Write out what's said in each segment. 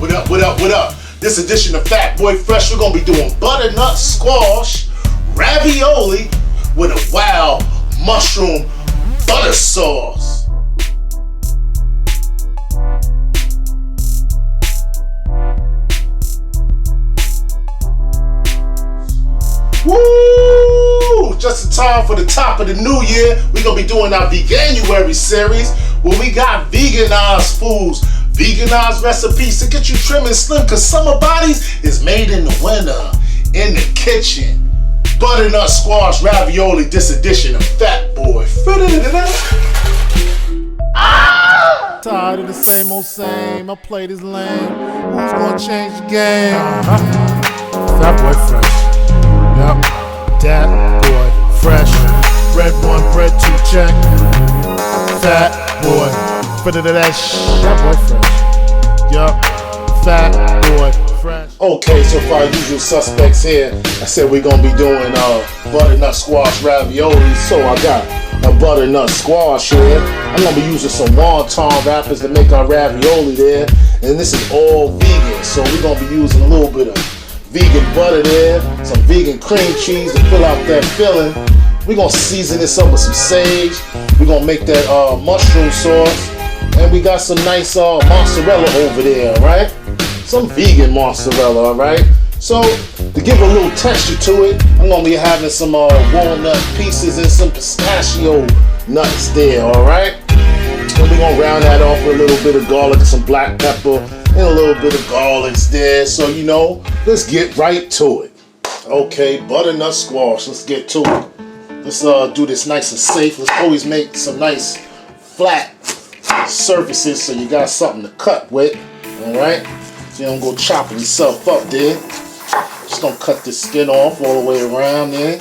What up, what up, what up? This edition of Fat Boy Fresh, we're gonna be doing butternut squash ravioli with a wild mushroom butter sauce. Woo! Just in time for the top of the new year, we're gonna be doing our Veganuary series where we got veganized foods, veganized recipes to get you trim and slim, cause summer bodies is made in the winter, in the kitchen. Butternut squash ravioli, this edition of Fat Boy. Ah! Tired of the same old same, I play this lame. Who's gonna change the game? Fat Boy Fresh. Yup, that boy fresh. Red 1, bread 2, check. Fat boy, Fat boy fresh. Yup, Fat boy fresh. Okay, so for our usual suspects here, I said we're gonna be doing butternut squash ravioli. So I got a butternut squash here. I'm gonna be using some wonton wrappers to make our ravioli there. And this is all vegan, so we're gonna be using a little bit of vegan butter there, some vegan cream cheese to fill out that filling. We're gonna season this up with some sage. We're gonna make that mushroom sauce. And we got some nice mozzarella over there, alright? Some vegan mozzarella, alright? So, to give a little texture to it, I'm gonna be having some walnut pieces and some pistachio nuts there, alright? And we're gonna round that off with a little bit of garlic and some black pepper and a little bit of garlics there. So, you know, let's get right to it. Okay, butternut squash, let's get to it. Let's do this nice and safe. Let's always make some nice flat surfaces so you got something to cut with, alright? So you don't go chopping yourself up there. Just gonna cut this skin off all the way around there.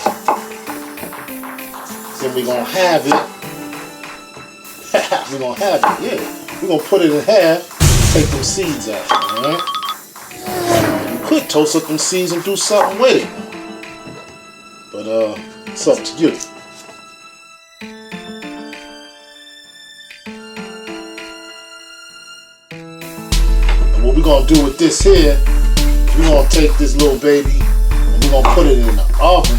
Then we're gonna have it. We're gonna have it, yeah. We're gonna put it in half, take them seeds out, alright? You could toast up them seeds and do something with it. But it's up to you. What we're gonna do with this here, we're gonna take this little baby and we're gonna put it in the oven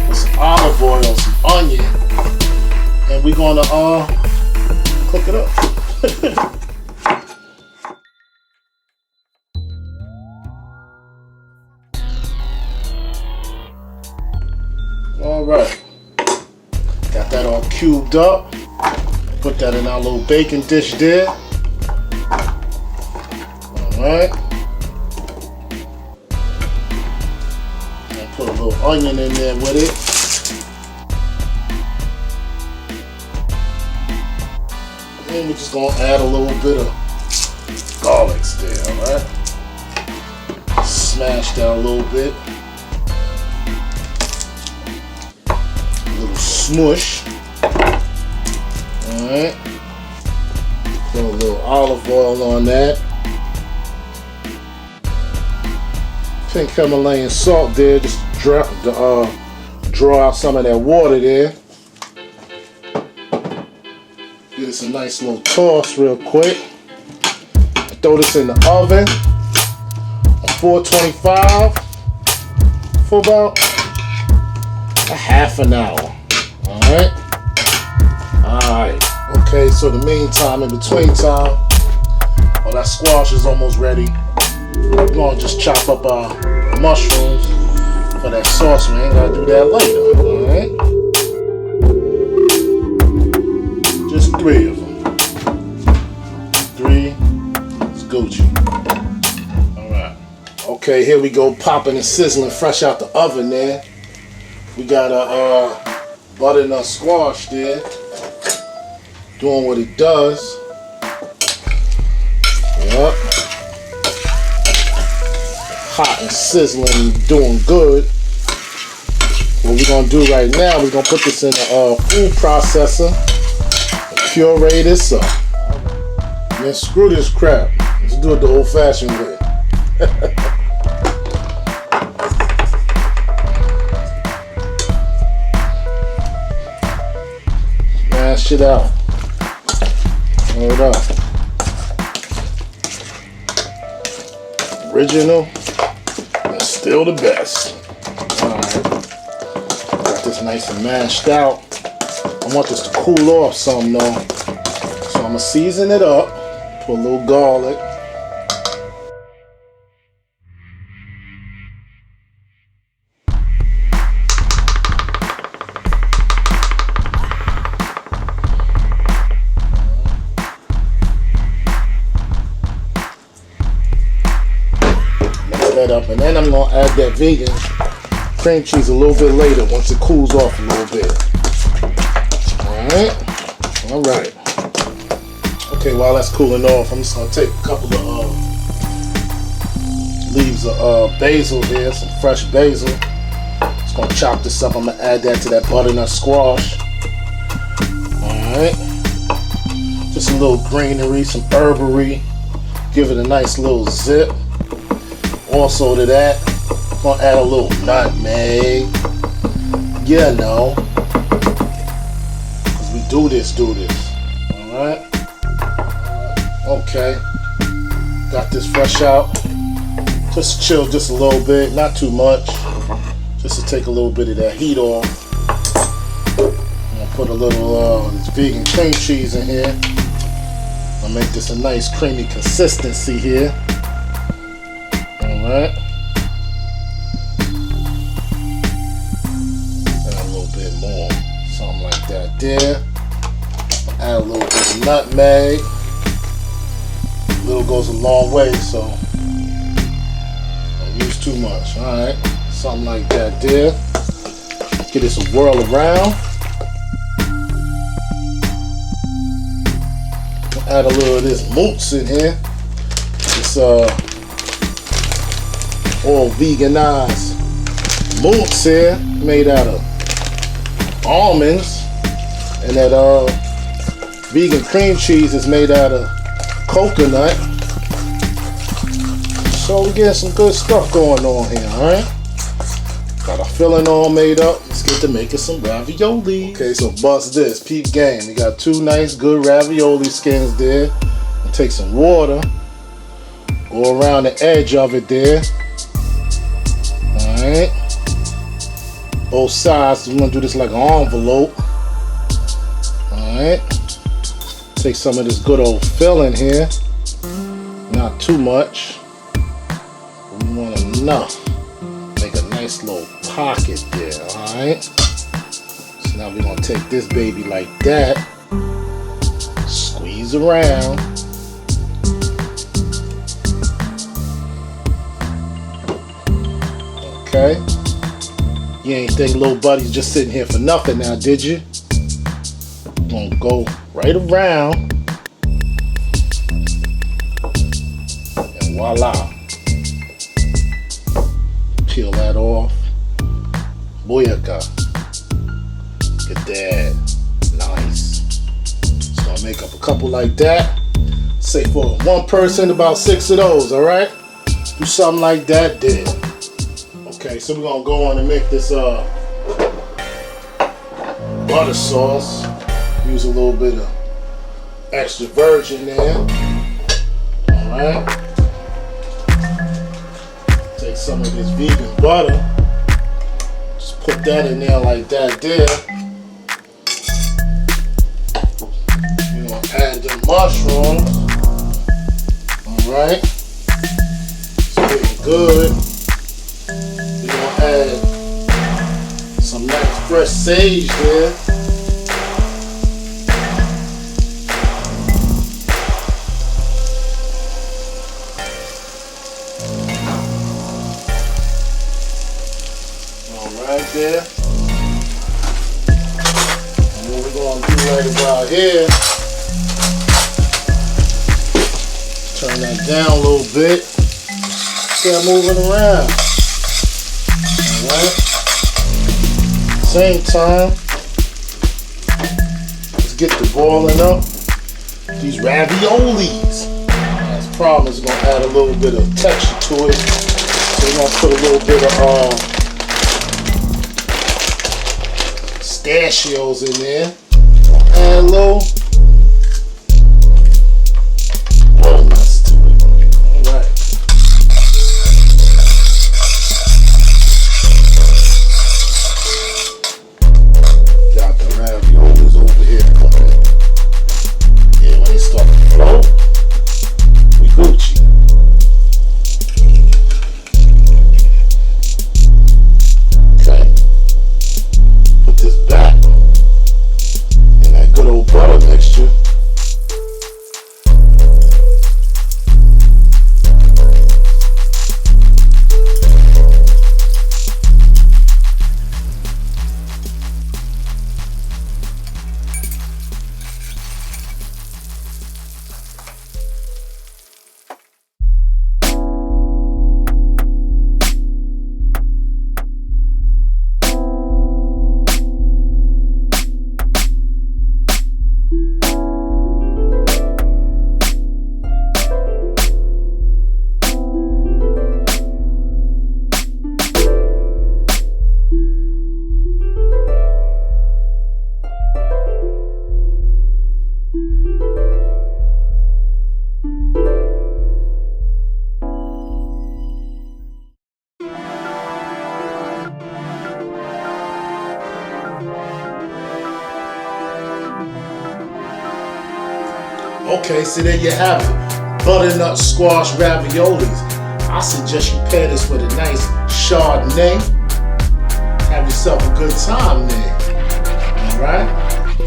with some olive oil, some onion, and we're gonna cook it up. Alright, got that all cubed up. Put that in our little baking dish there. Alright. And put a little onion in there with it. And we're just gonna add a little bit of garlics there, alright? Smash that a little bit. A little smush. Alright. Put a little olive oil on that. Pink Himalayan salt there, just draw out some of that water there. Give this a nice little toss real quick. Throw this in the oven on 425 for about a half an hour. Alright? Alright. Okay, so the meantime, in between time, while that squash is almost ready, we're gonna just chop up our mushrooms for that sauce. We ain't gotta do that later, alright? Just 3 of them. 3, it's Gucci. Alright. Okay, here we go, popping and sizzling fresh out the oven there. We got a butternut squash there, doing what it does. Yep. Hot and sizzling, doing good. What we're gonna do right now, we're gonna put this in a food processor, puree this up. Man, screw this crap. Let's do it the old-fashioned way. Mash it out. Hold up. original and still the best. Alright. Got this nice and mashed out. I want this to cool off some though. So I'm gonna season it up. Put a little garlic. Up, and then I'm gonna add that vegan cream cheese a little bit later once it cools off a little bit. All right. Okay, while that's cooling off, I'm just gonna take a couple of leaves of basil here, some fresh basil. Just gonna chop this up. I'm gonna add that to that butternut squash. All right. Just a little greenery, some herbery. Give it a nice little zip. Also to that, I'm gonna add a little nutmeg. You know, cause we do this. All right. Okay. Got this fresh out. Just chill just a little bit, not too much, just to take a little bit of that heat off. I'm gonna put a little this vegan cream cheese in here. I'll make this a nice creamy consistency here. Alright. And a little bit more. Something like that there. Add a little bit of nutmeg. A little goes a long way, so don't use too much. Alright. Something like that there. Get this a whirl around. Add a little of this mousse in here. This all veganized mousse here, made out of almonds, and that vegan cream cheese is made out of coconut. So we get some good stuff going on here, alright? Got our filling all made up. Let's get to making some ravioli. Okay, so bust this, peep game. We got two nice good ravioli skins there. We'll take some water, go around the edge of it there. Alright, both sides. We're gonna do this like an envelope. Alright, take some of this good old filling here, not too much. We want enough. Make a nice little pocket there. Alright, so now we're gonna take this baby like that, squeeze around. Okay, you ain't think little buddy's just sitting here for nothing now, did you? Gonna go right around, and voila. Peel that off. Booyaka. Look at that. Nice. So I'll make up a couple like that. Say for one person, about 6 of those, alright? Do something like that then. Okay, so we're gonna go on and make this butter sauce. Use a little bit of extra virgin there. Alright. Take some of this vegan butter. Just put that in there like that there. We're gonna add the mushrooms. Alright. It's getting good. We're gonna add some nice fresh sage there. Right there. And what we're gonna do right about here, turn that down a little bit. Start moving around. Alright. Same time, let's get the boiling up. These raviolis. That's problem is gonna add a little bit of texture to it. So we're gonna put a little bit of pistachios in there. Add a little walnuts to it. Alright. Okay, so there you have it. Butternut Squash Raviolis. I suggest you pair this with a nice Chardonnay. Have yourself a good time there. Alright? You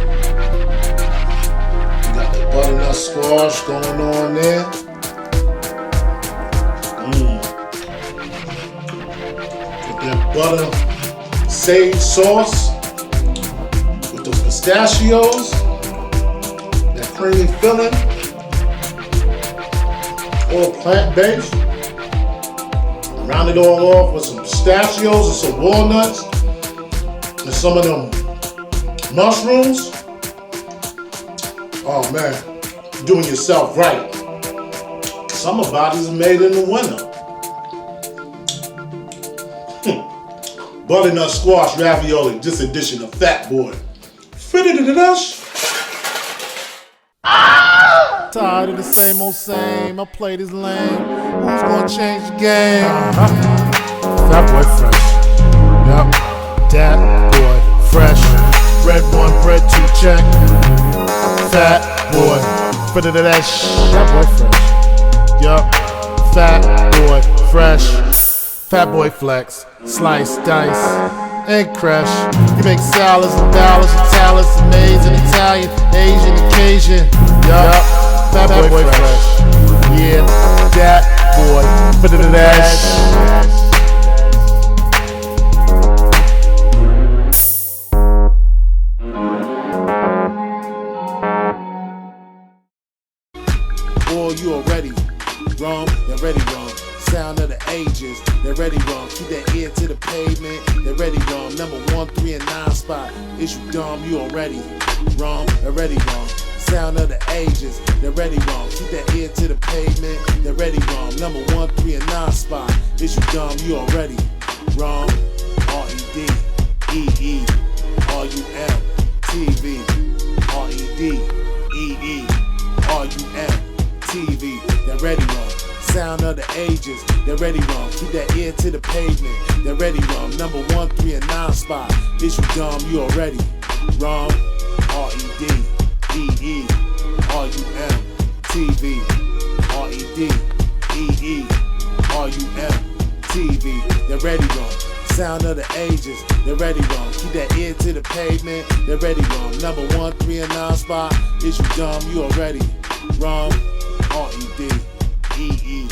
got the butternut squash going on there. With that butter sage sauce. With those pistachios. That creamy filling. All plant-based. Round it all off with some pistachios and some walnuts and some of them mushrooms. Oh man, you're doing yourself right. Summer bodies are made in the winter. Butternut Squash Ravioli, this edition of Fat Boy. Tired of the same old same, my plate is lame. Who's gonna change the game? Fat Boy Fresh. Yup, that boy fresh. Red 1, bread 2, check. Fat boy, fit into that Fat Boy Fresh. Yup, Fat Boy Fresh. Fat Boy Flex, slice, dice, and crush. You make salads and ballads and talads, maize and Italian, Asian, Cajun. Yup, Fat Boy Fresh. Yeah, that boy, put it in that. Boy, you already wrong, they're ready wrong. Sound of the ages, they're ready wrong. Keep that ear to the pavement, they're ready wrong. Number 1, 3, and 9 spot. Is you dumb, you already wrong, they're ready wrong. Sound of the ages, they're ready wrong. Keep that ear to the pavement, they're ready wrong. Number 1, 3, and 9 spot. Is you dumb, you already wrong. R-E-D-E-E, R-U-M, TV, R-E-D-E-E, R-U-M, TV, they're ready wrong. Sound of the ages, they're ready wrong. Keep that ear to the pavement, they're ready wrong. Number 1, 3, and 9 spot. Is you dumb, you already wrong. R-E-D-E-E, R-U-M, TV, R-E-D-E-E, R-U-M, TV, they're ready wrong. Sound of the ages, they're ready wrong. Keep that ear to the pavement, they're ready wrong. Number 1, 3, and 9 spot. Is you dumb, you already wrong. R-E-D-E-E,